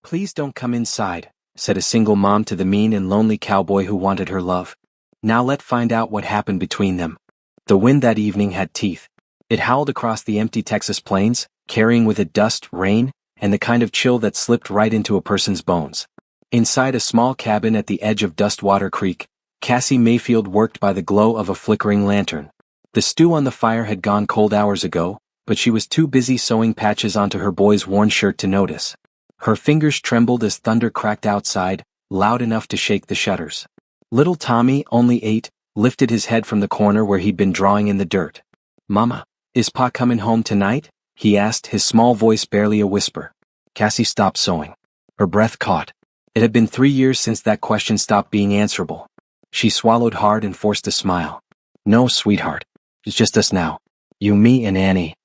Please don't come inside, said a single mom to the mean and lonely cowboy who wanted her love. Now let's find out what happened between them. The wind that evening had teeth. It howled across the empty Texas plains, carrying with it dust, rain, and the kind of chill that slipped right into a person's bones. Inside a small cabin at the edge of Dustwater Creek, Cassie Mayfield worked by the glow of a flickering lantern. The stew on the fire had gone cold hours ago, but she was too busy sewing patches onto her boy's worn shirt to notice. Her fingers trembled as thunder cracked outside, loud enough to shake the shutters. Little Tommy, only 8, lifted his head from the corner where he'd been drawing in the dirt. "Mama, is Pa coming home tonight?" he asked, his small voice barely a whisper. Cassie stopped sewing. Her breath caught. It had been 3 years since that question stopped being answerable. She swallowed hard and forced a smile. "No, sweetheart. It's just us now. You, me, and Annie."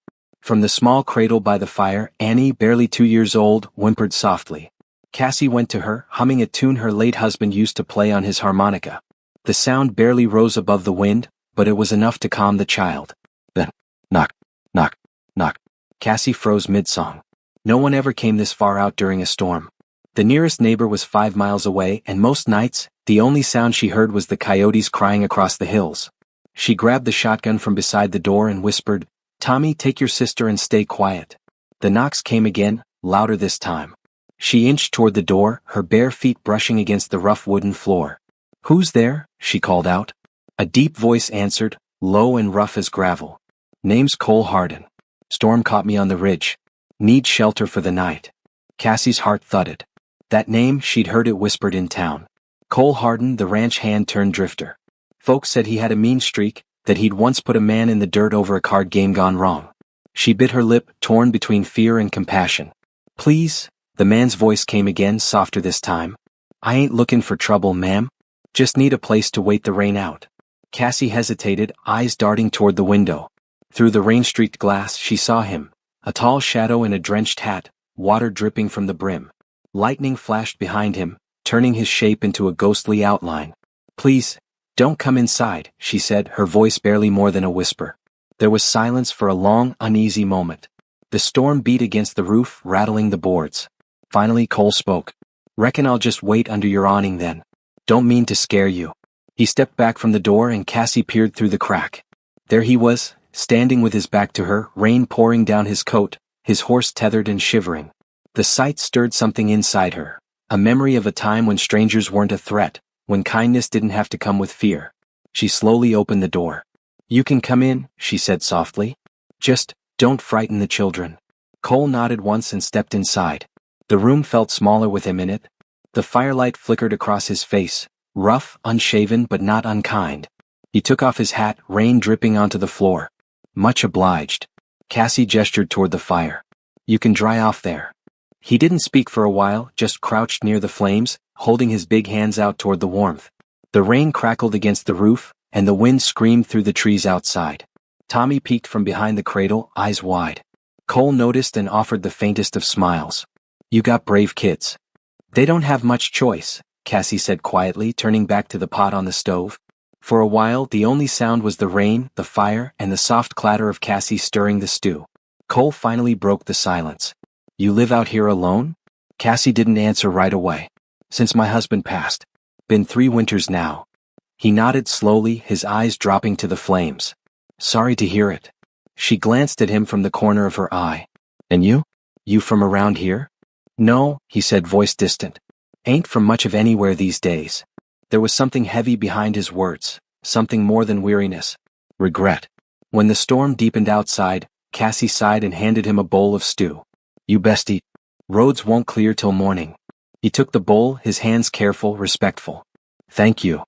From the small cradle by the fire, Annie, barely 2 years old, whimpered softly. Cassie went to her, humming a tune her late husband used to play on his harmonica. The sound barely rose above the wind, but it was enough to calm the child. Then, knock, knock, knock. Cassie froze mid-song. No one ever came this far out during a storm. The nearest neighbor was 5 miles away, and most nights, the only sound she heard was the coyotes crying across the hills. She grabbed the shotgun from beside the door and whispered, "Tommy, take your sister and stay quiet." The knocks came again, louder this time. She inched toward the door, her bare feet brushing against the rough wooden floor. "Who's there?" she called out. A deep voice answered, low and rough as gravel. "Name's Cole Hardin. Storm caught me on the ridge. Need shelter for the night." Cassie's heart thudded. That name, she'd heard it whispered in town. Cole Hardin, the ranch hand-turned drifter. Folks said he had a mean streak, that he'd once put a man in the dirt over a card game gone wrong. She bit her lip, torn between fear and compassion. "Please," the man's voice came again, softer this time. "I ain't looking for trouble, ma'am. Just need a place to wait the rain out." Cassie hesitated, eyes darting toward the window. Through the rain-streaked glass, she saw him, a tall shadow in a drenched hat, water dripping from the brim. Lightning flashed behind him, turning his shape into a ghostly outline. "Please, don't come inside," she said, her voice barely more than a whisper. There was silence for a long, uneasy moment. The storm beat against the roof, rattling the boards. Finally Cole spoke. "Reckon I'll just wait under your awning then. Don't mean to scare you." He stepped back from the door and Cassie peered through the crack. There he was, standing with his back to her, rain pouring down his coat, his horse tethered and shivering. The sight stirred something inside her, a memory of a time when strangers weren't a threat, when kindness didn't have to come with fear. She slowly opened the door. "You can come in," she said softly. "Just, don't frighten the children." Cole nodded once and stepped inside. The room felt smaller with him in it. The firelight flickered across his face, rough, unshaven but not unkind. He took off his hat, rain dripping onto the floor. "Much obliged." Cassie gestured toward the fire. "You can dry off there." He didn't speak for a while, just crouched near the flames, holding his big hands out toward the warmth. The rain crackled against the roof, and the wind screamed through the trees outside. Tommy peeked from behind the cradle, eyes wide. Cole noticed and offered the faintest of smiles. "You got brave kids." "They don't have much choice," Cassie said quietly, turning back to the pot on the stove. For a while, the only sound was the rain, the fire, and the soft clatter of Cassie stirring the stew. Cole finally broke the silence. "You live out here alone?" Cassie didn't answer right away. "Since my husband passed. Been 3 winters now." He nodded slowly, his eyes dropping to the flames. "Sorry to hear it." She glanced at him from the corner of her eye. "And you? You from around here?" "No," he said, voice distant. "Ain't from much of anywhere these days." There was something heavy behind his words, something more than weariness. Regret. When the storm deepened outside, Cassie sighed and handed him a bowl of stew. "You best eat. Roads won't clear till morning." He took the bowl, his hands careful, respectful. "Thank you."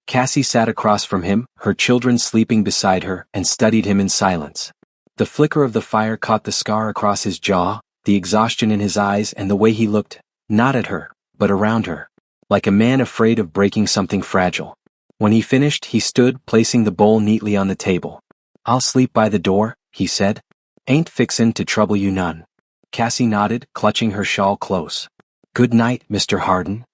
Cassie sat across from him, her children sleeping beside her, and studied him in silence. The flicker of the fire caught the scar across his jaw, the exhaustion in his eyes, and the way he looked, not at her, but around her, like a man afraid of breaking something fragile. When he finished, he stood, placing the bowl neatly on the table. "I'll sleep by the door," he said. "Ain't fixin' to trouble you none." Cassie nodded, clutching her shawl close. "Good night, Mr. Hardin."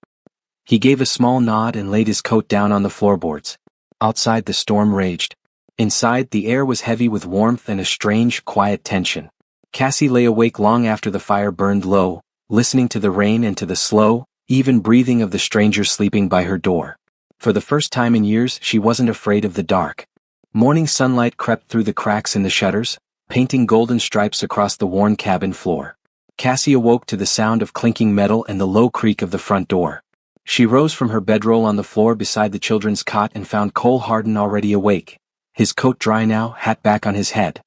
He gave a small nod and laid his coat down on the floorboards. Outside the storm raged. Inside, the air was heavy with warmth and a strange, quiet tension. Cassie lay awake long after the fire burned low, listening to the rain and to the slow, even breathing of the stranger sleeping by her door. For the first time in years she wasn't afraid of the dark. Morning sunlight crept through the cracks in the shutters, painting golden stripes across the worn cabin floor. Cassie awoke to the sound of clinking metal and the low creak of the front door. She rose from her bedroll on the floor beside the children's cot and found Cole Hardin already awake, his coat dry now, hat back on his head.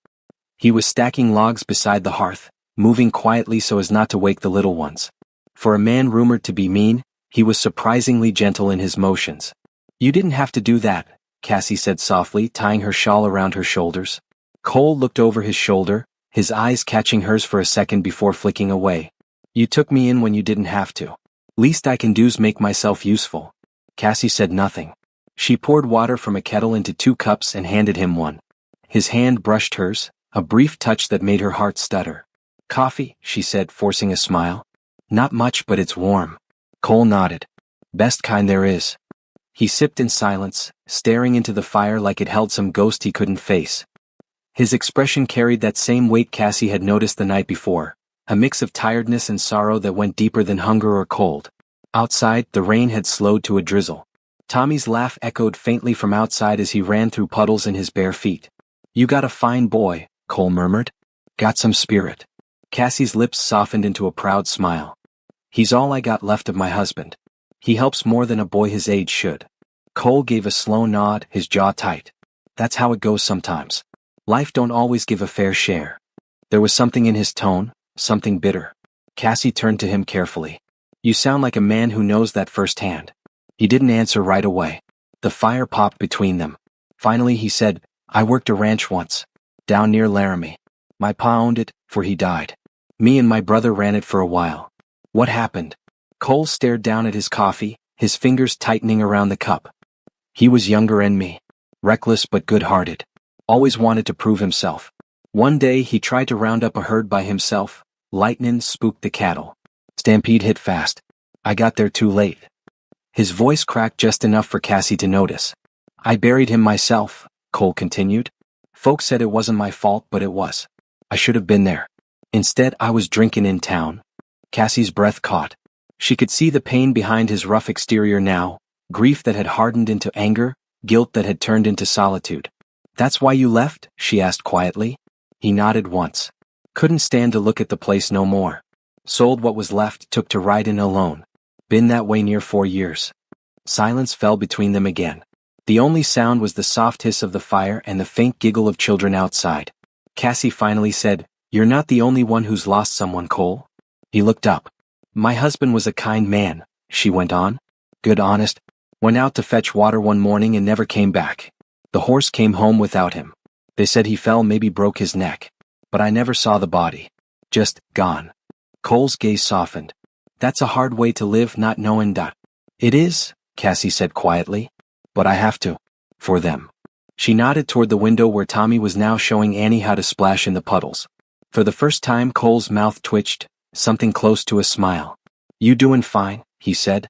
He was stacking logs beside the hearth, moving quietly so as not to wake the little ones. For a man rumored to be mean, he was surprisingly gentle in his motions. "You didn't have to do that," Cassie said softly, tying her shawl around her shoulders. Cole looked over his shoulder, his eyes catching hers for a second before flicking away. "You took me in when you didn't have to. Least I can do's make myself useful." Cassie said nothing. She poured water from a kettle into 2 cups and handed him one. His hand brushed hers, a brief touch that made her heart stutter. "Coffee," she said, forcing a smile. "Not much, but it's warm." Cole nodded. "Best kind there is." He sipped in silence, staring into the fire like it held some ghost he couldn't face. His expression carried that same weight Cassie had noticed the night before, a mix of tiredness and sorrow that went deeper than hunger or cold. Outside, the rain had slowed to a drizzle. Tommy's laugh echoed faintly from outside as he ran through puddles in his bare feet. "You got a fine boy," Cole murmured. "Got some spirit." Cassie's lips softened into a proud smile. "He's all I got left of my husband. He helps more than a boy his age should." Cole gave a slow nod, his jaw tight. "That's how it goes sometimes. Life don't always give a fair share." There was something in his tone, something bitter. Cassie turned to him carefully. "You sound like a man who knows that firsthand." He didn't answer right away. The fire popped between them. Finally he said, "I worked a ranch once. Down near Laramie. My pa owned it, for he died. Me and my brother ran it for a while." "What happened?" Cole stared down at his coffee, his fingers tightening around the cup. "He was younger than me. Reckless but good-hearted. Always wanted to prove himself. One day he tried to round up a herd by himself. Lightnin' spooked the cattle. Stampede hit fast. I got there too late." His voice cracked just enough for Cassie to notice. "I buried him myself," Cole continued. "Folks said it wasn't my fault, but it was. I should have been there. Instead, I was drinking in town." Cassie's breath caught. She could see the pain behind his rough exterior now, grief that had hardened into anger, guilt that had turned into solitude. "That's why you left?" she asked quietly. He nodded once. "Couldn't stand to look at the place no more. Sold what was left, took to riding alone. Been that way near 4 years." Silence fell between them again. The only sound was the soft hiss of the fire and the faint giggle of children outside. Cassie finally said, "You're not the only one who's lost someone, Cole." He looked up. "My husband was a kind man," she went on. "Good, honest. Went out to fetch water one morning and never came back. The horse came home without him. They said he fell, maybe broke his neck. But I never saw the body. Just gone." Cole's gaze softened. "That's a hard way to live, not knowing that." "It is," Cassie said quietly. "But I have to. For them." She nodded toward the window where Tommy was now showing Annie how to splash in the puddles. For the first time Cole's mouth twitched, something close to a smile. "You doing fine," he said.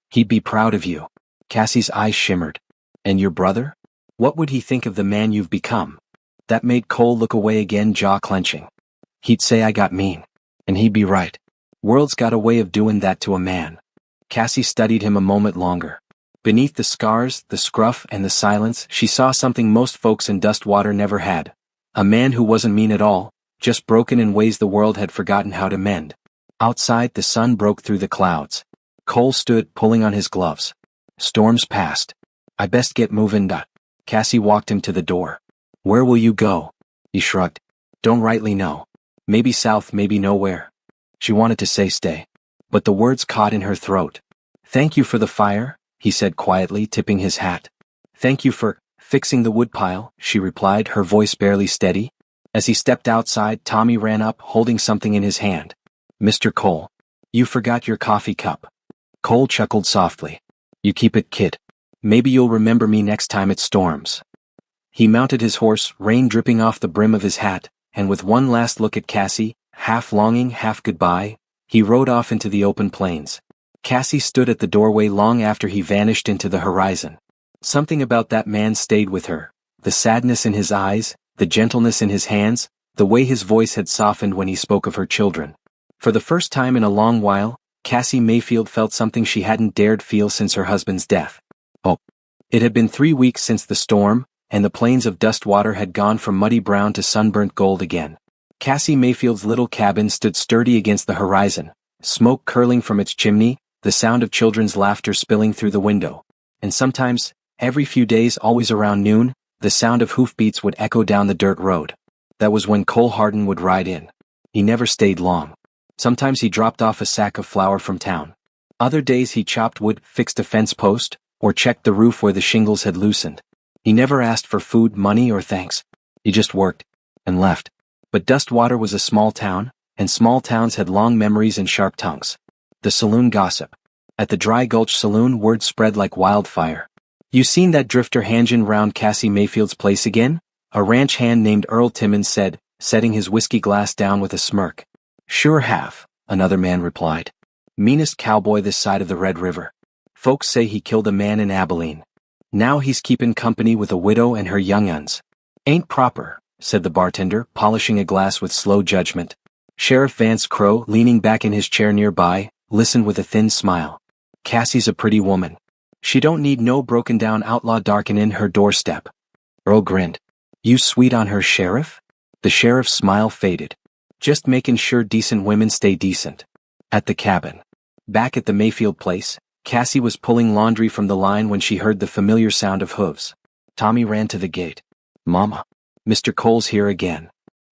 "He'd be proud of you." Cassie's eyes shimmered. "And your brother? What would he think of the man you've become?" That made Cole look away again, jaw clenching. "He'd say I got mean. And he'd be right. World's got a way of doing that to a man." Cassie studied him a moment longer. Beneath the scars, the scruff, and the silence, she saw something most folks in Dustwater never had. A man who wasn't mean at all, just broken in ways the world had forgotten how to mend. Outside, the sun broke through the clouds. Cole stood, pulling on his gloves. "Storm's past. I best get moving." Cassie walked him to the door. "Where will you go?" He shrugged. "Don't rightly know. Maybe south, maybe nowhere." She wanted to say stay, but the words caught in her throat. "Thank you for the fire," he said quietly, tipping his hat. "Thank you for fixing the woodpile," she replied, her voice barely steady. As he stepped outside, Tommy ran up, holding something in his hand. "Mr. Cole, you forgot your coffee cup." Cole chuckled softly. "You keep it, kid. Maybe you'll remember me next time it storms." He mounted his horse, rain dripping off the brim of his hat, and with one last look at Cassie, half longing, half goodbye, he rode off into the open plains. Cassie stood at the doorway long after he vanished into the horizon. Something about that man stayed with her. The sadness in his eyes, the gentleness in his hands, the way his voice had softened when he spoke of her children. For the first time in a long while, Cassie Mayfield felt something she hadn't dared feel since her husband's death. Oh. It had been 3 weeks since the storm, and the plains of dust water had gone from muddy brown to sunburnt gold again. Cassie Mayfield's little cabin stood sturdy against the horizon, smoke curling from its chimney, the sound of children's laughter spilling through the window. And sometimes, every few days, always around noon, the sound of hoofbeats would echo down the dirt road. That was when Cole Hardin would ride in. He never stayed long. Sometimes he dropped off a sack of flour from town. Other days he chopped wood, fixed a fence post, or checked the roof where the shingles had loosened. He never asked for food, money, or thanks. He just worked and left. But Dustwater was a small town, and small towns had long memories and sharp tongues. The saloon gossip. At the Dry Gulch Saloon, word spread like wildfire. "You seen that drifter hangin' round Cassie Mayfield's place again?" A ranch hand named Earl Timmons said, setting his whiskey glass down with a smirk. "Sure have," another man replied. "Meanest cowboy this side of the Red River. Folks say he killed a man in Abilene. Now he's keepin' company with a widow and her young uns. Ain't proper," said the bartender, polishing a glass with slow judgment. Sheriff Vance Crowe, leaning back in his chair nearby, listened with a thin smile. "Cassie's a pretty woman. She don't need no broken-down outlaw darkenin' her doorstep." Earl grinned. "You sweet on her, Sheriff?" The sheriff's smile faded. "Just making sure decent women stay decent." At the cabin. Back at the Mayfield place, Cassie was pulling laundry from the line when she heard the familiar sound of hooves. Tommy ran to the gate. "Mama, Mr. Cole's here again."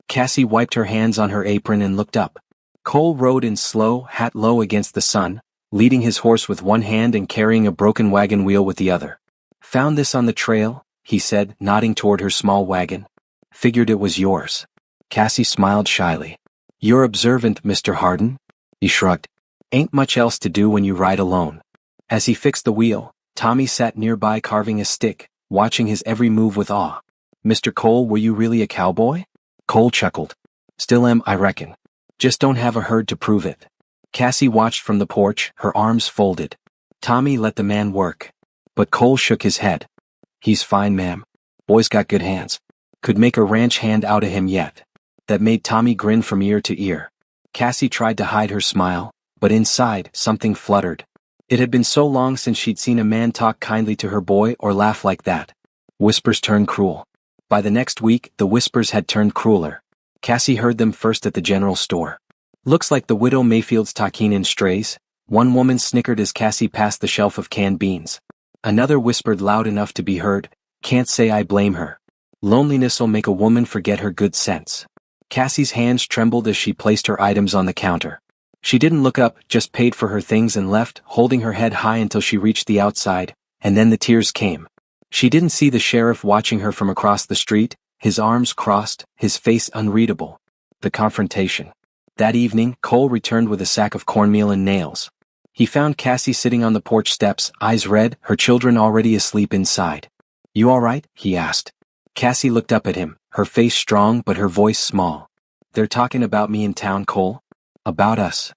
Cassie wiped her hands on her apron and looked up. Cole rode in slow, hat low against the sun, leading his horse with one hand and carrying a broken wagon wheel with the other. "Found this on the trail," he said, nodding toward her small wagon. "Figured it was yours." Cassie smiled shyly. "You're observant, Mr. Hardin." He shrugged. "Ain't much else to do when you ride alone." As he fixed the wheel, Tommy sat nearby carving a stick, watching his every move with awe. "Mr. Cole, were you really a cowboy?" Cole chuckled. "Still am, I reckon. Just don't have a herd to prove it." Cassie watched from the porch, her arms folded. Tommy let the man work. But Cole shook his head. "He's fine, ma'am. Boy's got good hands. Could make a ranch hand out of him yet." That made Tommy grin from ear to ear. Cassie tried to hide her smile, but inside, something fluttered. It had been so long since she'd seen a man talk kindly to her boy or laugh like that. Whispers turned cruel. By the next week, the whispers had turned crueler. Cassie heard them first at the general store. "Looks like the widow Mayfield's talking in strays," one woman snickered as Cassie passed the shelf of canned beans. Another whispered loud enough to be heard, "Can't say I blame her. Loneliness'll make a woman forget her good sense." Cassie's hands trembled as she placed her items on the counter. She didn't look up, just paid for her things and left, holding her head high until she reached the outside, and then the tears came. She didn't see the sheriff watching her from across the street, his arms crossed, his face unreadable. The confrontation. That evening, Cole returned with a sack of cornmeal and nails. He found Cassie sitting on the porch steps, eyes red, her children already asleep inside. "You all right?" he asked. Cassie looked up at him, her face strong but her voice small. "They're talking about me in town, Cole." "About us."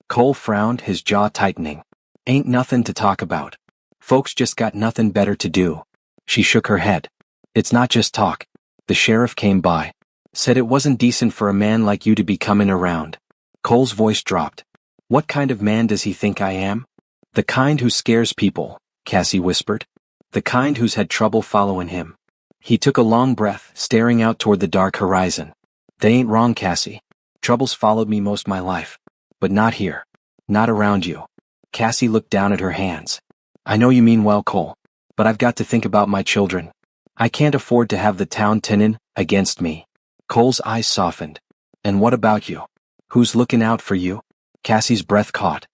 Cole frowned, his jaw tightening. "Ain't nothing to talk about. Folks just got nothing better to do." She shook her head. "It's not just talk. The sheriff came by. Said it wasn't decent for a man like you to be comin' around." Cole's voice dropped. "What kind of man does he think I am?" "The kind who scares people," Cassie whispered. "The kind who's had trouble following him." He took a long breath, staring out toward the dark horizon. "They ain't wrong, Cassie. Trouble's followed me most my life. But not here. Not around you." Cassie looked down at her hands. "I know you mean well, Cole. But I've got to think about my children. I can't afford to have the town tinnin' against me." Cole's eyes softened. "And what about you? Who's looking out for you?" Cassie's breath caught.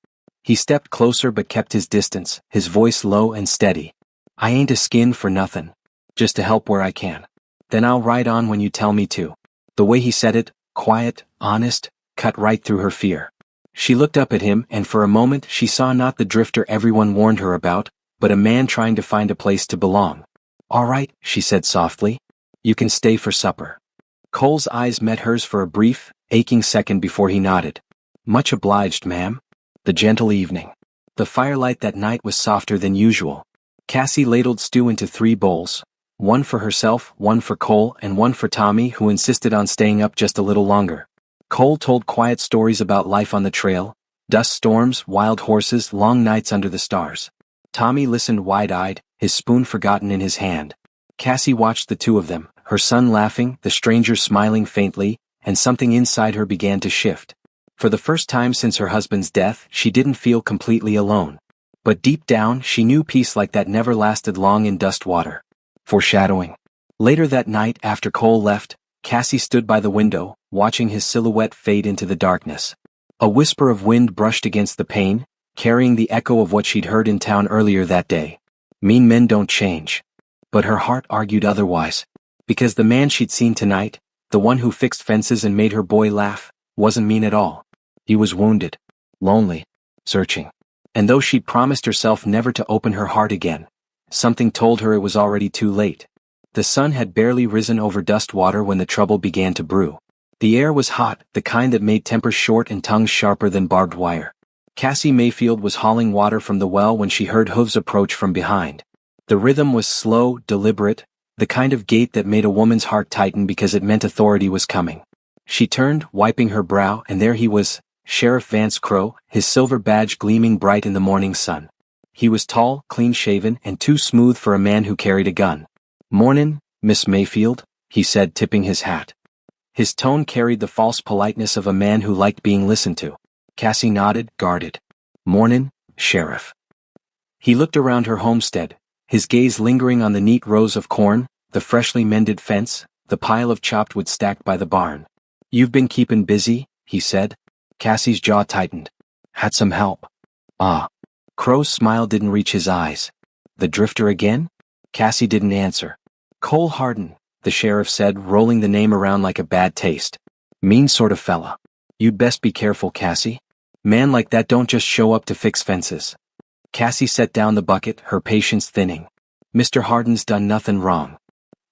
He stepped closer but kept his distance, his voice low and steady. "I ain't a skin for nothin'. Just to help where I can. Then I'll ride on when you tell me to." The way he said it, quiet, honest, cut right through her fear. She looked up at him, and for a moment she saw not the drifter everyone warned her about, but a man trying to find a place to belong. "All right," she said softly. "You can stay for supper." Cole's eyes met hers for a brief, aching second before he nodded. "Much obliged, ma'am." The gentle evening. The firelight that night was softer than usual. Cassie ladled stew into 3 bowls. One for herself, one for Cole, and one for Tommy, who insisted on staying up just a little longer. Cole told quiet stories about life on the trail, dust storms, wild horses, long nights under the stars. Tommy listened wide-eyed, his spoon forgotten in his hand. Cassie watched the two of them, her son laughing, the stranger smiling faintly, and something inside her began to shift. For the first time since her husband's death, she didn't feel completely alone. But deep down, she knew peace like that never lasted long in dust water. Foreshadowing. Later that night, after Cole left, Cassie stood by the window, watching his silhouette fade into the darkness. A whisper of wind brushed against the pane, carrying the echo of what she'd heard in town earlier that day. Mean men don't change. But her heart argued otherwise. Because the man she'd seen tonight, the one who fixed fences and made her boy laugh, wasn't mean at all. He was wounded, lonely, searching. And though she'd promised herself never to open her heart again, something told her it was already too late. The sun had barely risen over dust water when the trouble began to brew. The air was hot, the kind that made tempers short and tongues sharper than barbed wire. Cassie Mayfield was hauling water from the well when she heard hooves approach from behind. The rhythm was slow, deliberate, the kind of gait that made a woman's heart tighten because it meant authority was coming. She turned, wiping her brow, and there he was, Sheriff Vance Crowe, his silver badge gleaming bright in the morning sun. He was tall, clean-shaven, and too smooth for a man who carried a gun. "Mornin', Miss Mayfield," he said, tipping his hat. His tone carried the false politeness of a man who liked being listened to. Cassie nodded, guarded. "Mornin', Sheriff." He looked around her homestead, his gaze lingering on the neat rows of corn, the freshly mended fence, the pile of chopped wood stacked by the barn. "You've been keepin' busy," he said. Cassie's jaw tightened. "Had some help." "Ah." Crowe's smile didn't reach his eyes. "The drifter again?" Cassie didn't answer. "Cole Hardin," the sheriff said, rolling the name around like a bad taste. "Mean sort of fella. You'd best be careful, Cassie. Man like that don't just show up to fix fences." Cassie set down the bucket, her patience thinning. "Mr. Hardin's done nothing wrong.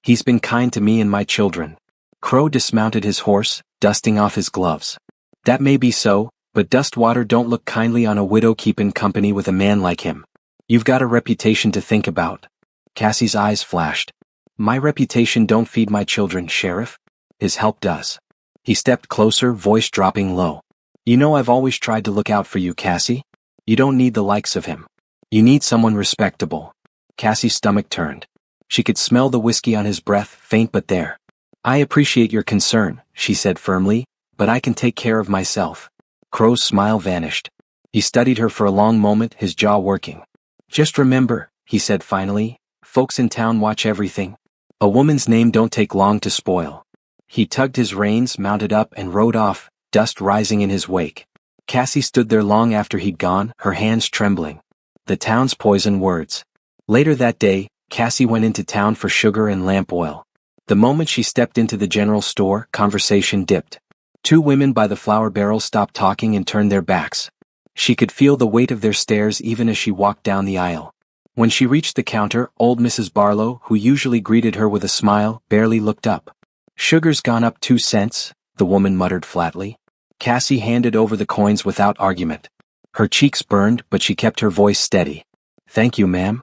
He's been kind to me and my children." Crowe dismounted his horse, dusting off his gloves. "That may be so, but dust water don't look kindly on a widow keepin' company with a man like him. You've got a reputation to think about." Cassie's eyes flashed. "My reputation don't feed my children, Sheriff. His help does." He stepped closer, voice dropping low. "You know I've always tried to look out for you, Cassie. You don't need the likes of him. You need someone respectable." Cassie's stomach turned. She could smell the whiskey on his breath, faint but there. "I appreciate your concern," she said firmly, "but I can take care of myself." Crowe's smile vanished. He studied her for a long moment, his jaw working. "Just remember," he said finally, "folks in town watch everything. A woman's name don't take long to spoil." He tugged his reins, mounted up, and rode off, dust rising in his wake. Cassie stood there long after he'd gone, her hands trembling. The town's poison words. Later that day, Cassie went into town for sugar and lamp oil. The moment she stepped into the general store, conversation dipped. Two women by the flour barrel stopped talking and turned their backs. She could feel the weight of their stares even as she walked down the aisle. When she reached the counter, old Mrs. Barlow, who usually greeted her with a smile, barely looked up. "Sugar's gone up 2 cents, the woman muttered flatly. Cassie handed over the coins without argument. Her cheeks burned, but she kept her voice steady. "Thank you, ma'am."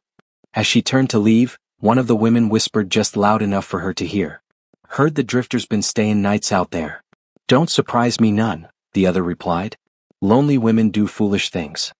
As she turned to leave, one of the women whispered just loud enough for her to hear. "Heard the drifter's been stayin' nights out there." "Don't surprise me none," the other replied. "Lonely women do foolish things."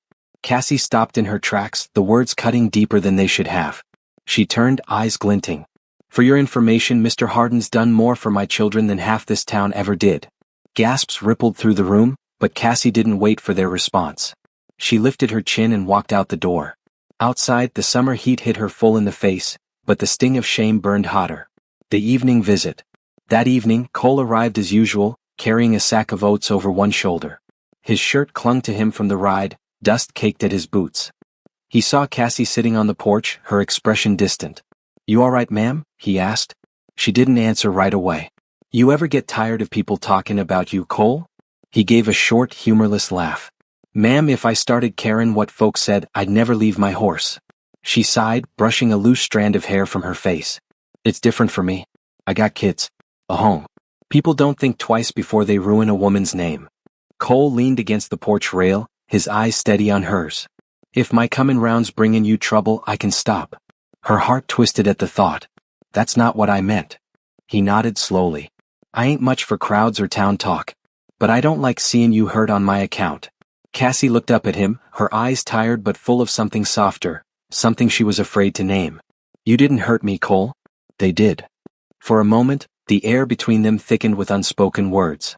Cassie stopped in her tracks, the words cutting deeper than they should have. She turned, eyes glinting. "For your information, Mr. Hardin's done more for my children than half this town ever did." Gasps rippled through the room, but Cassie didn't wait for their response. She lifted her chin and walked out the door. Outside, the summer heat hit her full in the face, but the sting of shame burned hotter. The evening visit. That evening, Cole arrived as usual, carrying a sack of oats over one shoulder. His shirt clung to him from the ride, dust caked at his boots. He saw Cassie sitting on the porch, her expression distant. "You all right, ma'am?" he asked. She didn't answer right away. "You ever get tired of people talking about you, Cole?" He gave a short, humorless laugh. "Ma'am, if I started caring what folks said, I'd never leave my horse." She sighed, brushing a loose strand of hair from her face. "It's different for me. I got kids. A home. People don't think twice before they ruin a woman's name." Cole leaned against the porch rail, his eyes steady on hers. "If my comin' round's bringin' you trouble, I can stop." Her heart twisted at the thought. "That's not what I meant." He nodded slowly. "I ain't much for crowds or town talk. but I don't like seeing you hurt on my account. Cassie looked up at him, her eyes tired but full of something softer, something she was afraid to name. You didn't hurt me, Cole. They did. For a moment, the air between them thickened with unspoken words.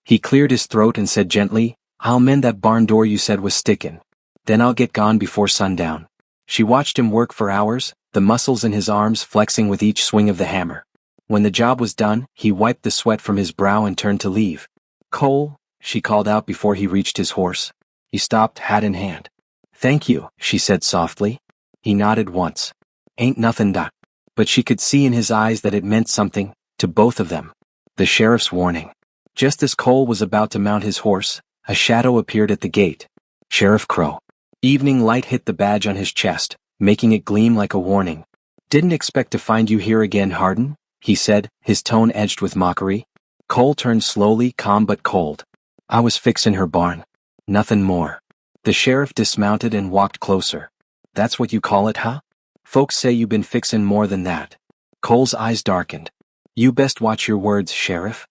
He cleared his throat and said gently, I'll mend that barn door you said was stickin'. Then I'll get gone before sundown. She watched him work for hours, the muscles in his arms flexing with each swing of the hammer. When the job was done, he wiped the sweat from his brow and turned to leave. Cole, she called out before he reached his horse. He stopped, hat in hand. Thank you, she said softly. He nodded once. Ain't nothin', Doc. But she could see in his eyes that it meant something, to both of them. The sheriff's warning. Just as Cole was about to mount his horse, a shadow appeared at the gate. Sheriff Crow. Evening light hit the badge on his chest, making it gleam like a warning. Didn't expect to find you here again, Hardin, he said, his tone edged with mockery. Cole turned slowly, calm but cold. I was fixin' her barn. Nothin' more. The sheriff dismounted and walked closer. That's what you call it, huh? Folks say you been fixin' more than that. Cole's eyes darkened. You best watch your words, Sheriff.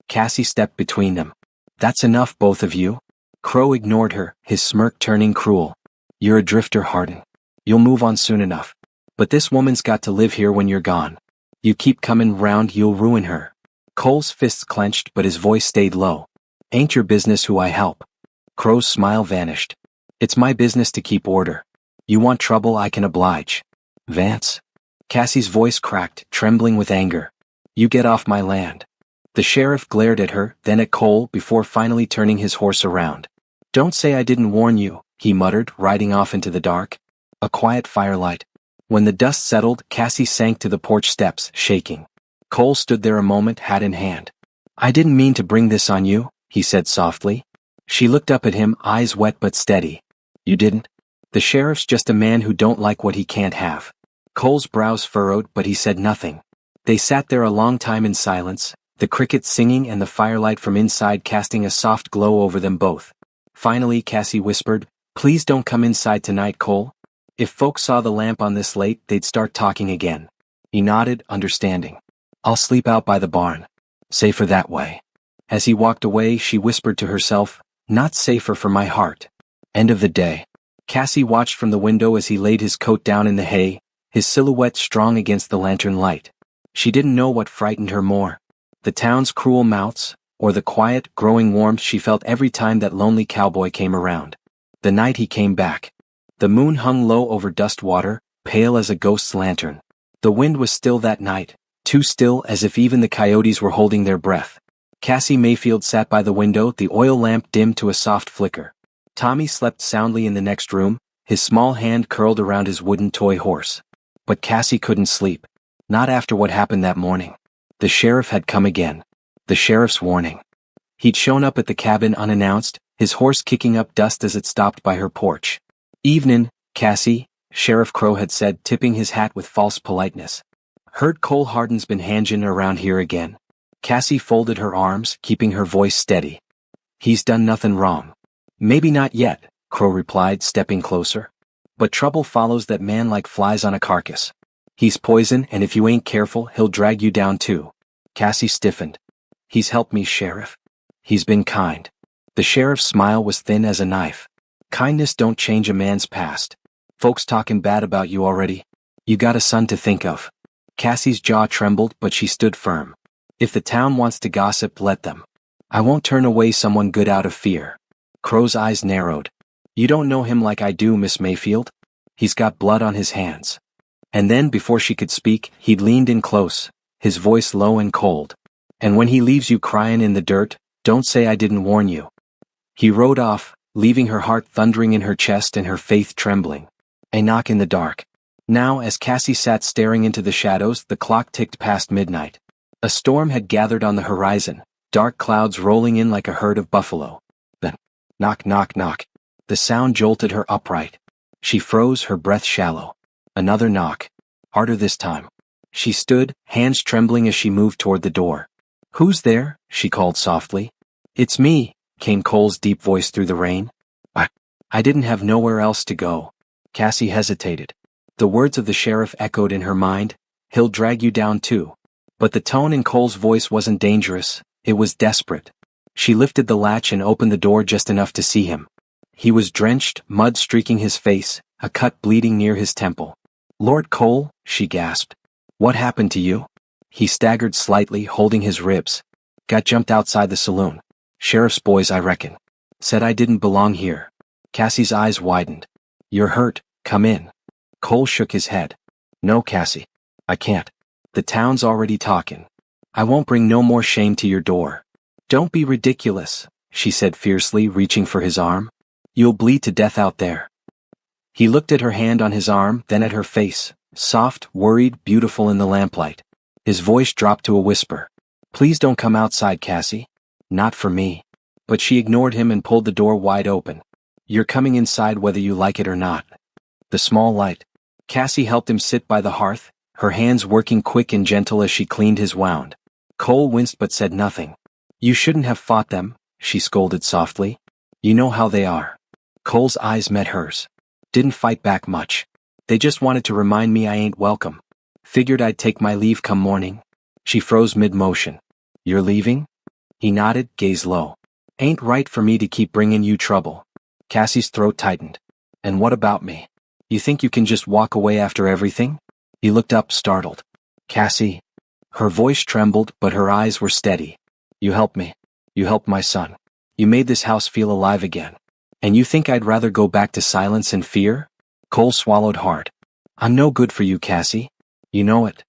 Cassie stepped between them. That's enough, both of you. Crow ignored her, his smirk turning cruel. You're a drifter, Hardin. You'll move on soon enough. But this woman's got to live here when you're gone. You keep comin' round, you'll ruin her. Cole's fists clenched but his voice stayed low. Ain't your business who I help. Crow's smile vanished. It's my business to keep order. You want trouble, I can oblige. Vance? Cassie's voice cracked, trembling with anger. You get off my land. The sheriff glared at her, then at Cole, before finally turning his horse around. Don't say I didn't warn you, he muttered, riding off into the dark. A quiet firelight. When the dust settled, Cassie sank to the porch steps, shaking. Cole stood there a moment, hat in hand. I didn't mean to bring this on you, he said softly. She looked up at him, eyes wet but steady. You didn't? The sheriff's just a man who don't like what he can't have. Cole's brows furrowed, but he said nothing. They sat there a long time in silence, the crickets singing and the firelight from inside casting a soft glow over them both. Finally Cassie whispered, Please don't come inside tonight, Cole. If folks saw the lamp on this late, they'd start talking again. He nodded, understanding. I'll sleep out by the barn. Safer that way. As he walked away, she whispered to herself, Not safer for my heart. End of the day. Cassie watched from the window as he laid his coat down in the hay, his silhouette strong against the lantern light. She didn't know what frightened her more. The town's cruel mouths, or the quiet, growing warmth she felt every time that lonely cowboy came around. The night he came back. The moon hung low over Dustwater, pale as a ghost's lantern. The wind was still that night, too still as if even the coyotes were holding their breath. Cassie Mayfield sat by the window, the oil lamp dimmed to a soft flicker. Tommy slept soundly in the next room, his small hand curled around his wooden toy horse. But Cassie couldn't sleep. Not after what happened that morning. The sheriff had come again. The sheriff's warning. He'd shown up at the cabin unannounced, his horse kicking up dust as it stopped by her porch. Evenin', Cassie, Sheriff Crow had said, tipping his hat with false politeness. Heard Cole Hardin's been hangin' around here again. Cassie folded her arms, keeping her voice steady. He's done nothing wrong. Maybe not yet, Crow replied, stepping closer. But trouble follows that man like flies on a carcass. He's poison, and if you ain't careful, he'll drag you down too. Cassie stiffened. He's helped me, Sheriff. He's been kind. The sheriff's smile was thin as a knife. Kindness don't change a man's past. Folks talking bad about you already. You got a son to think of. Cassie's jaw trembled, but she stood firm. If the town wants to gossip, let them. I won't turn away someone good out of fear. Crow's eyes narrowed. You don't know him like I do, Miss Mayfield. He's got blood on his hands. And then, before she could speak, he'd leaned in close, his voice low and cold. And when he leaves you crying in the dirt, don't say I didn't warn you. He rode off, leaving her heart thundering in her chest and her faith trembling. A knock in the dark. Now, as Cassie sat staring into the shadows, the clock ticked past midnight. A storm had gathered on the horizon, dark clouds rolling in like a herd of buffalo. Then, knock, knock, knock. The sound jolted her upright. She froze, her breath shallow. Another knock. Harder this time. She stood, hands trembling as she moved toward the door. Who's there? She called softly. It's me, came Cole's deep voice through the rain. I didn't have nowhere else to go. Cassie hesitated. The words of the sheriff echoed in her mind. He'll drag you down too. But the tone in Cole's voice wasn't dangerous, it was desperate. She lifted the latch and opened the door just enough to see him. He was drenched, mud streaking his face, a cut bleeding near his temple. "Lord Cole," she gasped. "What happened to you?" He staggered slightly, holding his ribs. "Got jumped outside the saloon. Sheriff's boys, I reckon. Said I didn't belong here." Cassie's eyes widened. "You're hurt, come in." Cole shook his head. "No, Cassie. I can't. The town's already talking. I won't bring no more shame to your door." "Don't be ridiculous," she said fiercely, reaching for his arm. "You'll bleed to death out there." He looked at her hand on his arm, then at her face, soft, worried, beautiful in the lamplight. His voice dropped to a whisper. "Please don't come outside, Cassie. Not for me." But she ignored him and pulled the door wide open. "You're coming inside whether you like it or not." The small light. Cassie helped him sit by the hearth, her hands working quick and gentle as she cleaned his wound. Cole winced but said nothing. "You shouldn't have fought them," she scolded softly. "You know how they are." Cole's eyes met hers. "Didn't fight back much. They just wanted to remind me I ain't welcome. Figured I'd take my leave come morning." She froze mid-motion. "You're leaving?" He nodded, gaze low. "Ain't right for me to keep bringing you trouble." Cassie's throat tightened. "And what about me? You think you can just walk away after everything?" He looked up, startled. "Cassie." Her voice trembled, but her eyes were steady. "You helped me. You helped my son. You made this house feel alive again. And you think I'd rather go back to silence and fear?" Cole swallowed hard. "I'm no good for you, Cassie. You know it."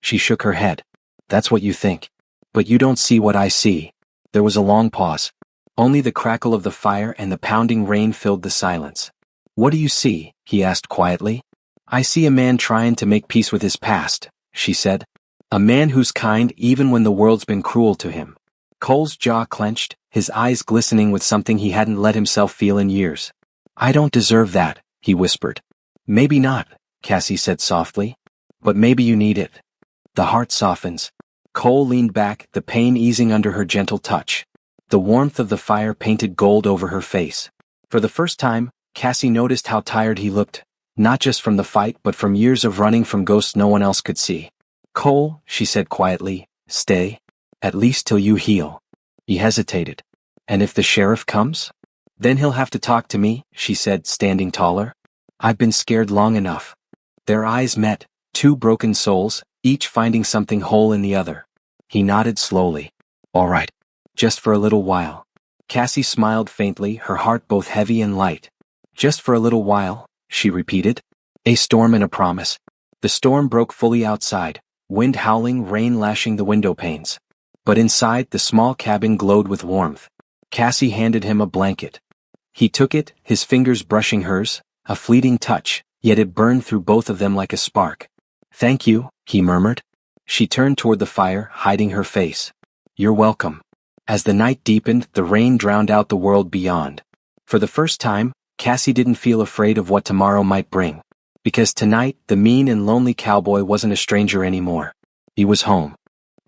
She shook her head. "That's what you think. But you don't see what I see." There was a long pause. Only the crackle of the fire and the pounding rain filled the silence. "What do you see?" he asked quietly. "I see a man trying to make peace with his past," she said. "A man who's kind even when the world's been cruel to him." Cole's jaw clenched, his eyes glistening with something he hadn't let himself feel in years. "I don't deserve that," he whispered. "Maybe not," Cassie said softly. "But maybe you need it." The heart softens. Cole leaned back, the pain easing under her gentle touch. The warmth of the fire painted gold over her face. For the first time, Cassie noticed how tired he looked, not just from the fight but from years of running from ghosts no one else could see. "Cole," she said quietly, "stay. At least till you heal." He hesitated. "And if the sheriff comes?" "Then he'll have to talk to me," she said, standing taller. "I've been scared long enough." Their eyes met, two broken souls, each finding something whole in the other. He nodded slowly. "All right. Just for a little while." Cassie smiled faintly, her heart both heavy and light. "Just for a little while," she repeated. A storm and a promise. The storm broke fully outside, wind howling, rain lashing the window panes. But inside, the small cabin glowed with warmth. Cassie handed him a blanket. He took it, his fingers brushing hers, a fleeting touch, yet it burned through both of them like a spark. "Thank you," he murmured. She turned toward the fire, hiding her face. "You're welcome." As the night deepened, the rain drowned out the world beyond. For the first time, Cassie didn't feel afraid of what tomorrow might bring. Because tonight, the mean and lonely cowboy wasn't a stranger anymore. He was home.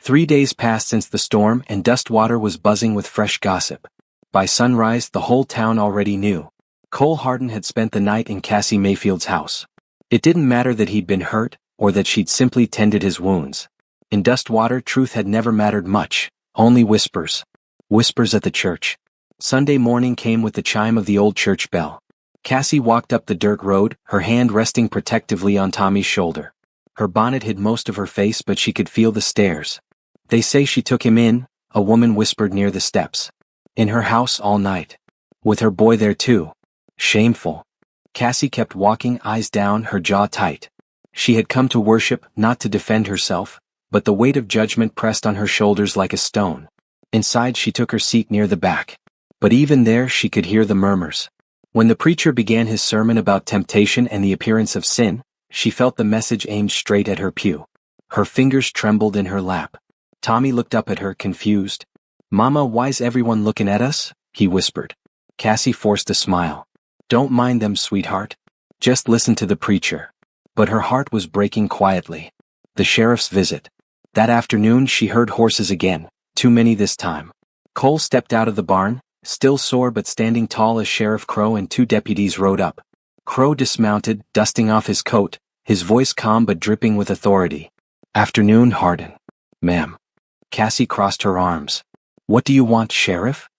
3 days passed since the storm, and Dustwater was buzzing with fresh gossip. By sunrise, the whole town already knew. Cole Hardin had spent the night in Cassie Mayfield's house. It didn't matter that he'd been hurt, or that she'd simply tended his wounds. In Dustwater, truth had never mattered much, only whispers. Whispers at the church. Sunday morning came with the chime of the old church bell. Cassie walked up the dirt road, her hand resting protectively on Tommy's shoulder. Her bonnet hid most of her face, but she could feel the stares. "They say she took him in," a woman whispered near the steps. "In her house all night. With her boy there too. Shameful." Cassie kept walking, eyes down, her jaw tight. She had come to worship, not to defend herself, but the weight of judgment pressed on her shoulders like a stone. Inside, she took her seat near the back. But even there, she could hear the murmurs. When the preacher began his sermon about temptation and the appearance of sin, she felt the message aimed straight at her pew. Her fingers trembled in her lap. Tommy looked up at her, confused. "Mama, why's everyone looking at us?" he whispered. Cassie forced a smile. "Don't mind them, sweetheart. Just listen to the preacher." But her heart was breaking quietly. The sheriff's visit. That afternoon she heard horses again, too many this time. Cole stepped out of the barn, still sore but standing tall as Sheriff Crow and 2 deputies rode up. Crow dismounted, dusting off his coat, his voice calm but dripping with authority. "Afternoon, Hardin." "Ma'am." Cassie crossed her arms. What do you want, Sheriff?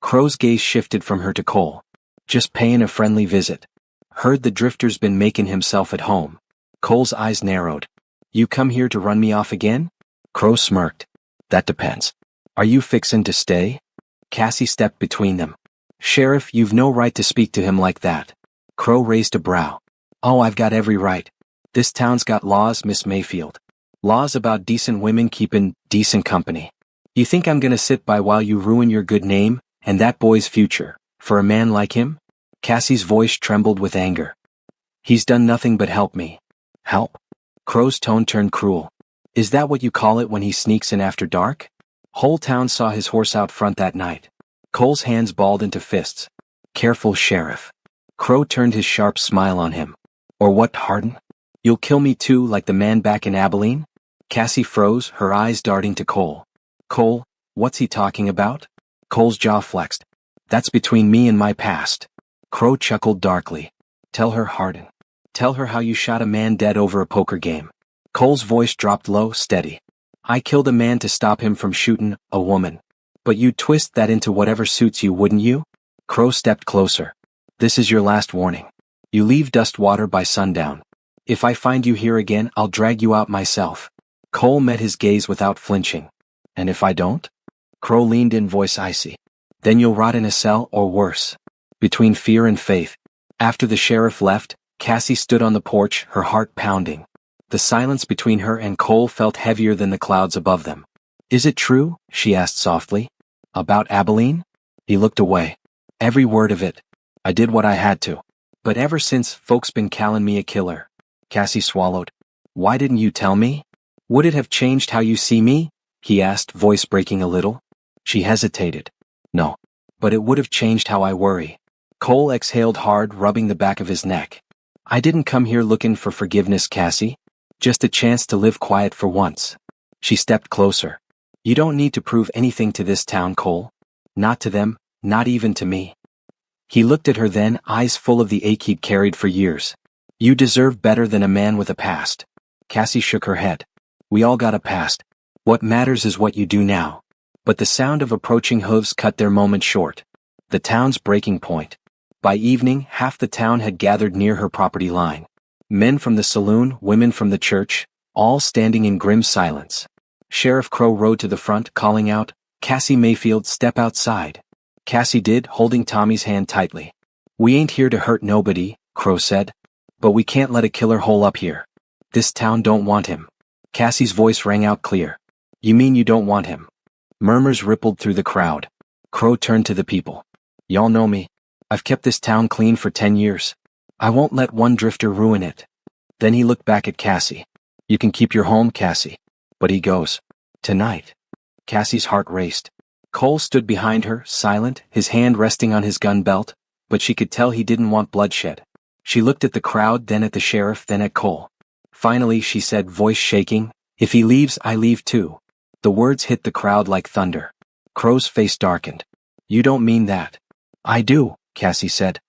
Crow's gaze shifted from her to Cole. Just paying a friendly visit. Heard the drifter's been making himself at home. Cole's eyes narrowed. You come here to run me off again? Crow smirked. That depends. Are you fixin' to stay? Cassie stepped between them. Sheriff, you've no right to speak to him like that. Crow raised a brow. Oh, I've got every right. This town's got laws, Miss Mayfield. Laws about decent women keepin' decent company. You think I'm gonna sit by while you ruin your good name and that boy's future for a man like him? Cassie's voice trembled with anger. He's done nothing but help me. Help? Crow's tone turned cruel. Is that what you call it when he sneaks in after dark? Whole town saw his horse out front that night. Cole's hands balled into fists. Careful, Sheriff. Crow turned his sharp smile on him. Or what, Hardin? You'll kill me too, like the man back in Abilene? Cassie froze, her eyes darting to Cole. Cole, what's he talking about? Cole's jaw flexed. That's between me and my past. Crow chuckled darkly. Tell her, Hardin. Tell her how you shot a man dead over a poker game. Cole's voice dropped low, steady. I killed a man to stop him from shooting a woman. But you'd twist that into whatever suits you, wouldn't you? Crow stepped closer. This is your last warning. You leave Dustwater by sundown. If I find you here again, I'll drag you out myself. Cole met his gaze without flinching. And if I don't? Crow leaned in, voice icy. Then you'll rot in a cell or worse. Between fear and faith. After the sheriff left, Cassie stood on the porch, her heart pounding. The silence between her and Cole felt heavier than the clouds above them. Is it true? She asked softly. About Abilene? He looked away. Every word of it. I did what I had to. But ever since, folks been calling me a killer. Cassie swallowed. Why didn't you tell me? Would it have changed how you see me? He asked, voice breaking a little. She hesitated. No. But it would have changed how I worry. Cole exhaled hard, rubbing the back of his neck. I didn't come here looking for forgiveness, Cassie. Just a chance to live quiet for once. She stepped closer. You don't need to prove anything to this town, Cole. Not to them, not even to me. He looked at her then, eyes full of the ache he'd carried for years. You deserve better than a man with a past. Cassie shook her head. We all got a past. What matters is what you do now. But the sound of approaching hooves cut their moment short. The town's breaking point. By evening, half the town had gathered near her property line. Men from the saloon, women from the church, all standing in grim silence. Sheriff Crow rode to the front, calling out, Cassie Mayfield, step outside. Cassie did, holding Tommy's hand tightly. We ain't here to hurt nobody, Crow said. But we can't let a killer hole up here. This town don't want him. Cassie's voice rang out clear. You mean you don't want him? Murmurs rippled through the crowd. Crow turned to the people. Y'all know me. I've kept this town clean for 10 years. I won't let one drifter ruin it. Then he looked back at Cassie. You can keep your home, Cassie. But he goes. Tonight. Cassie's heart raced. Cole stood behind her, silent, his hand resting on his gun belt, but she could tell he didn't want bloodshed. She looked at the crowd, then at the sheriff, then at Cole. Finally, she said, voice shaking, if he leaves, I leave too. The words hit the crowd like thunder. Crow's face darkened. You don't mean that. I do, Cassie said.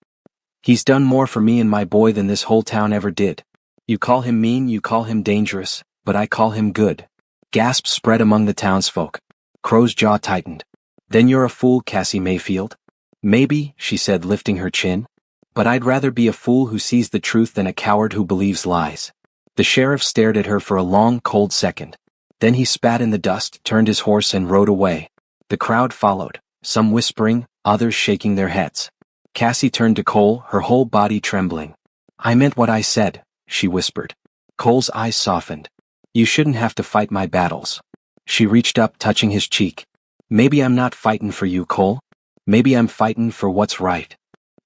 He's done more for me and my boy than this whole town ever did. You call him mean, you call him dangerous, but I call him good. Gasps spread among the townsfolk. Crow's jaw tightened. Then you're a fool, Cassie Mayfield. Maybe, she said, lifting her chin. But I'd rather be a fool who sees the truth than a coward who believes lies. The sheriff stared at her for a long, cold second. Then he spat in the dust, turned his horse and rode away. The crowd followed, some whispering, others shaking their heads. Cassie turned to Cole, her whole body trembling. I meant what I said, she whispered. Cole's eyes softened. You shouldn't have to fight my battles. She reached up, touching his cheek. Maybe I'm not fightin' for you, Cole. Maybe I'm fightin' for what's right.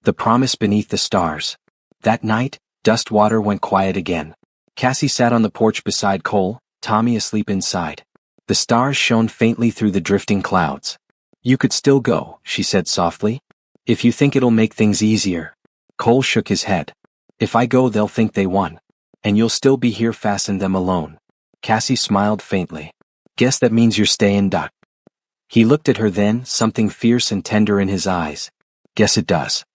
The promise beneath the stars. That night, Dustwater went quiet again. Cassie sat on the porch beside Cole, Tommy asleep inside. The stars shone faintly through the drifting clouds. You could still go, she said softly. If you think it'll make things easier. Cole shook his head. If I go, they'll think they won. And you'll still be here facing them alone. Cassie smiled faintly. Guess that means you're staying, Doc. He looked at her then, something fierce and tender in his eyes. Guess it does.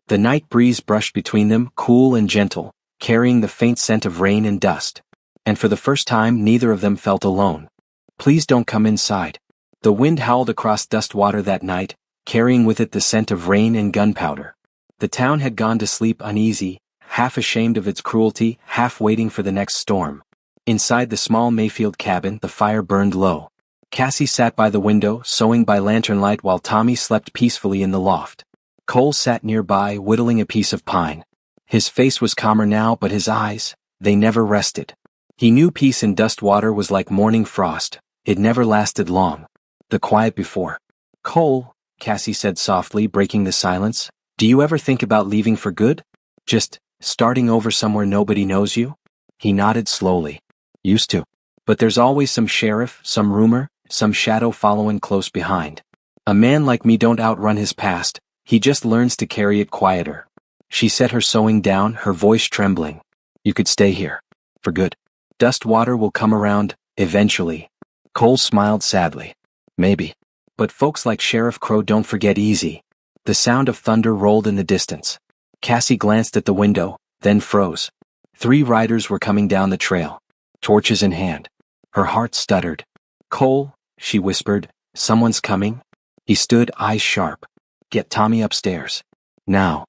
The night breeze brushed between them, cool and gentle, carrying the faint scent of rain and dust. And for the first time, neither of them felt alone. Please don't come inside. The wind howled across Dustwater that night, carrying with it the scent of rain and gunpowder. The town had gone to sleep uneasy, half ashamed of its cruelty, half waiting for the next storm. Inside the small Mayfield cabin, the fire burned low. Cassie sat by the window, sewing by lantern light while Tommy slept peacefully in the loft. Cole sat nearby, whittling a piece of pine. His face was calmer now, but his eyes, they never rested. He knew peace in Dustwater was like morning frost. It never lasted long. The quiet before. Cole, Cassie said softly, breaking the silence, do you ever think about leaving for good? Just starting over somewhere nobody knows you? He nodded slowly. Used to. But there's always some sheriff, some rumor, some shadow following close behind. A man like me don't outrun his past, he just learns to carry it quieter. She set her sewing down, her voice trembling. You could stay here. For good. Dustwater will come around, eventually. Cole smiled sadly. Maybe. But folks like Sheriff Crow don't forget easy. The sound of thunder rolled in the distance. Cassie glanced at the window, then froze. 3 riders were coming down the trail, torches in hand. Her heart stuttered. Cole, she whispered, someone's coming? He stood, eyes sharp. Get Tommy upstairs. Now.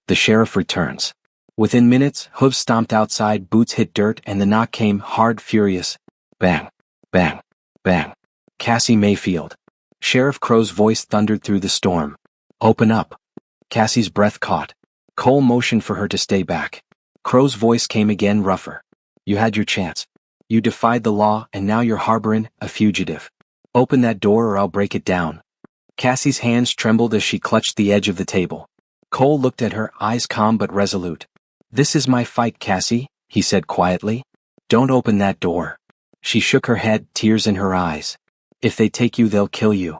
The sheriff returns. Within minutes, hooves stomped outside, boots hit dirt, and the knock came hard, furious. Bang, bang, bang. Cassie Mayfield. Sheriff Crow's voice thundered through the storm. Open up. Cassie's breath caught. Cole motioned for her to stay back. Crow's voice came again, rougher. You had your chance. You defied the law, and now you're harboring a fugitive. Open that door or I'll break it down. Cassie's hands trembled as she clutched the edge of the table. Cole looked at her, eyes calm but resolute. This is my fight, Cassie, he said quietly. Don't open that door. She shook her head, tears in her eyes. If they take you, they'll kill you.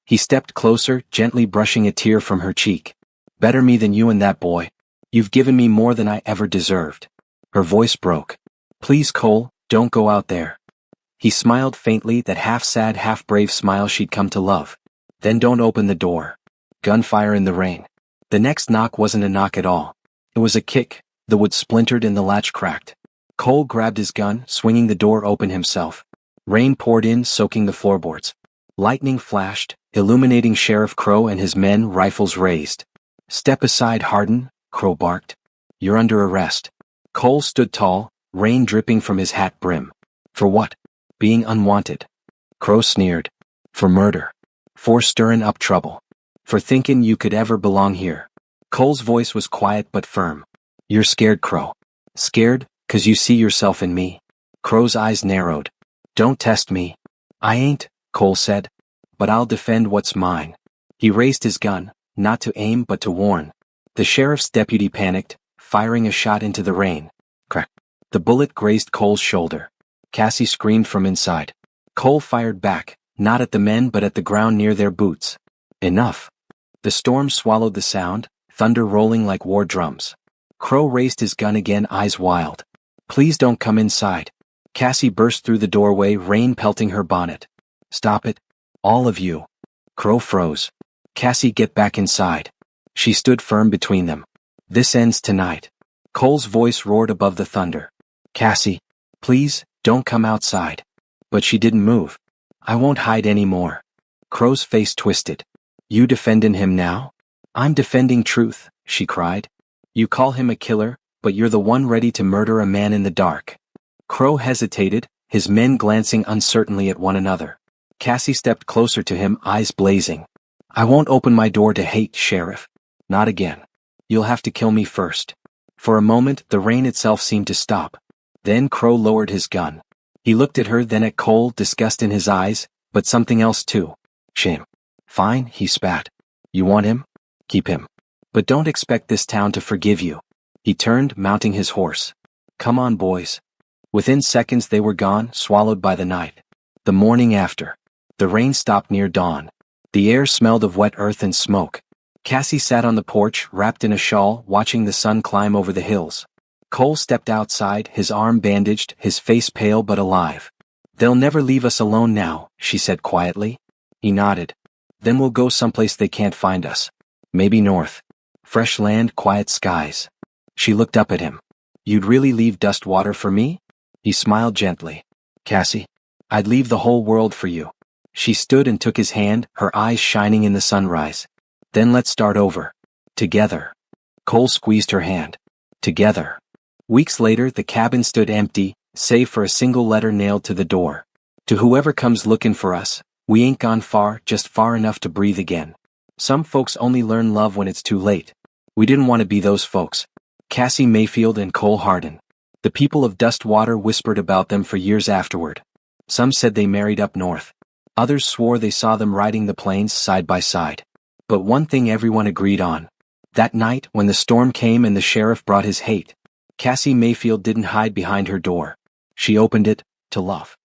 He stepped closer, gently brushing a tear from her cheek. Better me than you and that boy. You've given me more than I ever deserved. Her voice broke. Please, Cole, don't go out there. He smiled faintly, that half-sad, half-brave smile she'd come to love. Then don't open the door. Gunfire in the rain. The next knock wasn't a knock at all. It was a kick. The wood splintered and the latch cracked. Cole grabbed his gun, swinging the door open himself. Rain poured in, soaking the floorboards. Lightning flashed, illuminating Sheriff Crow and his men, rifles raised. Step aside, Hardin, Crow barked. You're under arrest. Cole stood tall, rain dripping from his hat brim. For what? Being unwanted. Crow sneered. For murder. For stirring up trouble. For thinking you could ever belong here. Cole's voice was quiet but firm. You're scared, Crow. Scared, 'cause you see yourself in me. Crow's eyes narrowed. Don't test me. I ain't, Cole said. But I'll defend what's mine. He raised his gun, not to aim but to warn. The sheriff's deputy panicked, firing a shot into the rain. Crack. The bullet grazed Cole's shoulder. Cassie screamed from inside. Cole fired back, not at the men but at the ground near their boots. Enough. The storm swallowed the sound, thunder rolling like war drums. Crow raised his gun again, eyes wild. Please don't come inside. Cassie burst through the doorway, rain pelting her bonnet. Stop it. All of you. Crow froze. Cassie, get back inside. She stood firm between them. This ends tonight. Cole's voice roared above the thunder. Cassie, please, don't come outside. But she didn't move. I won't hide anymore. Crow's face twisted. You defending him now? I'm defending truth, she cried. You call him a killer, but you're the one ready to murder a man in the dark. Crow hesitated, his men glancing uncertainly at one another. Cassie stepped closer to him, eyes blazing. I won't open my door to hate, Sheriff. Not again. You'll have to kill me first. For a moment, the rain itself seemed to stop. Then Crow lowered his gun. He looked at her, then at Cole, disgust in his eyes, but something else too. Shame. Fine, he spat. You want him? Keep him. But don't expect this town to forgive you. He turned, mounting his horse. Come on, boys. Within seconds they were gone, swallowed by the night. The morning after. The rain stopped near dawn. The air smelled of wet earth and smoke. Cassie sat on the porch, wrapped in a shawl, watching the sun climb over the hills. Cole stepped outside, his arm bandaged, his face pale but alive. They'll never leave us alone now, she said quietly. He nodded. Then we'll go someplace they can't find us. Maybe north. Fresh land, quiet skies. She looked up at him. You'd really leave Dustwater for me? He smiled gently. Cassie, I'd leave the whole world for you. She stood and took his hand, her eyes shining in the sunrise. Then let's start over. Together. Cole squeezed her hand. Together. Weeks later, the cabin stood empty, save for a single letter nailed to the door. To whoever comes looking for us, we ain't gone far, just far enough to breathe again. Some folks only learn love when it's too late. We didn't want to be those folks. Cassie Mayfield and Cole Hardin. The people of Dustwater whispered about them for years afterward. Some said they married up north. Others swore they saw them riding the plains side by side. But one thing everyone agreed on. That night, when the storm came and the sheriff brought his hate, Cassie Mayfield didn't hide behind her door. She opened it, to love.